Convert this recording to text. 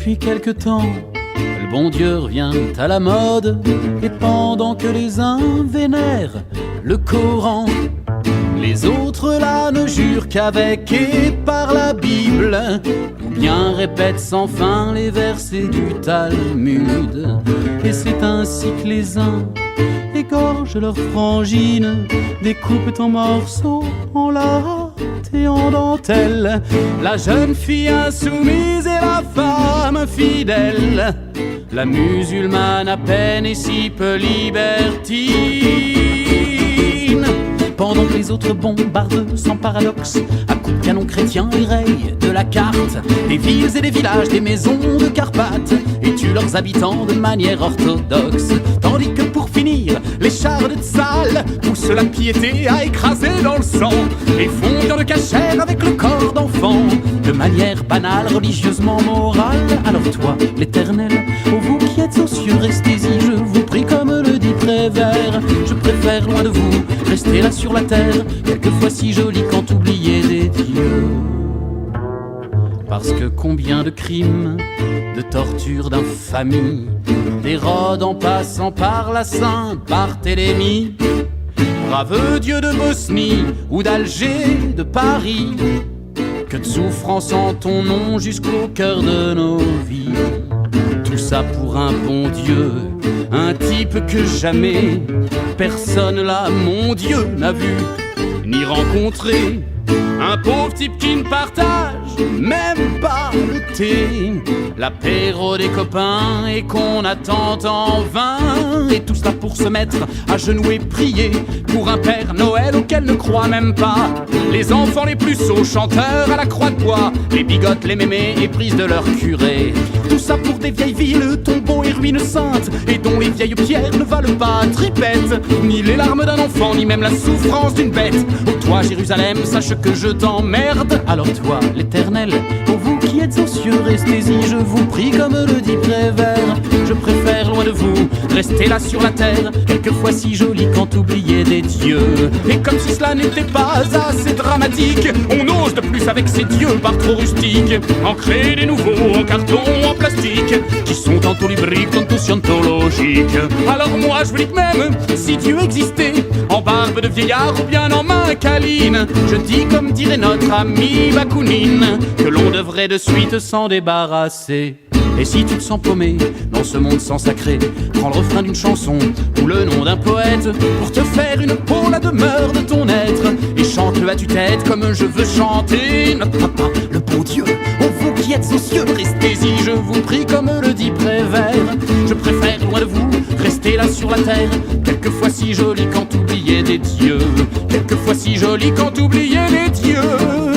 Depuis quelque temps, le bon Dieu revient à la mode. Et pendant que les uns vénèrent le Coran, les autres là ne jurent qu'avec et par la Bible, ou bien répètent sans fin les versets du Talmud. Et c'est ainsi que les uns égorgent leurs frangines, découpent en morceaux, en latte et en dentelle, la jeune fille insoumise et la femme fidèle, la musulmane à peine et si peu libertine. Pendant que les autres bombardent sans paradoxe, à coups de canon chrétien, ils rayent de la carte des villes et des villages, des maisons de Carpates, et tuent leurs habitants de manière orthodoxe. Tandis que pour finir, les chars de Tzal poussent la piété à écraser dans le sang et font viande cachère avec le corps d'enfant, de manière banale, religieusement morale. Alors toi, l'Éternel, ô vous qui êtes aux cieux, restez-y, je vous prie comme le dit Prévert. Je préfère loin de vous rester là sur la terre, quelquefois si jolie quand oublié des dieux. Parce que combien de crimes, de tortures, d'infamie, d'Hérode en passant par la Saint-Barthélemy, brave Dieu de Bosnie ou d'Alger, de Paris, que de souffrance en ton nom jusqu'au cœur de nos vies. Tout ça pour un bon Dieu, un type que jamais personne là, mon Dieu, n'a vu ni rencontré. Un pauvre type qui ne partage même pas le thé, l'apéro des copains et qu'on attend en vain. Et tout cela pour se mettre à genoux et prier pour un Père Noël auquel ne croient même pas les enfants les plus sots, chanteurs à la croix de bois, les bigotes, les mémés et prises de leur curé. Tout ça pour des vieilles villes, tombeaux et ruines saintes, et dont les vieilles pierres ne valent pas tripette, ni les larmes d'un enfant, ni même la souffrance d'une bête. Ô toi Jérusalem, sache que je t'emmerde. Alors toi l'Éternel, ô vous qui êtes aux cieux, restez-y, je vous prie comme le dit Prévert. Je préfère loin de vous rester là sur la terre, quelquefois si jolie quand oublié des dieux. Et comme si cela n'était pas assez dramatique, on ose de plus avec ces dieux par trop rustiques, en créer des nouveaux en carton, en plastique, qui sont tantôt lubriques, tantôt scientologiques. Alors moi je vous dis que même si Dieu existait en barbe de vieillard ou bien en main câline, je dis comme dirait notre ami Bakounine, que l'on devrait de suite s'en débarrasser. Et si tu te sens paumé dans ce monde sans sacré, prends le refrain d'une chanson ou le nom d'un poète pour te faire une peau la demeure de ton être, et chante-le à tue-tête comme je veux chanter notre papa, le bon Dieu. Ô vous qui êtes aux cieux, restez-y, je vous prie comme le dit Prévert. Je préfère loin de vous rester là sur la terre, quelquefois si jolie quand oublié des dieux, quelquefois si jolie quand oublié les dieux.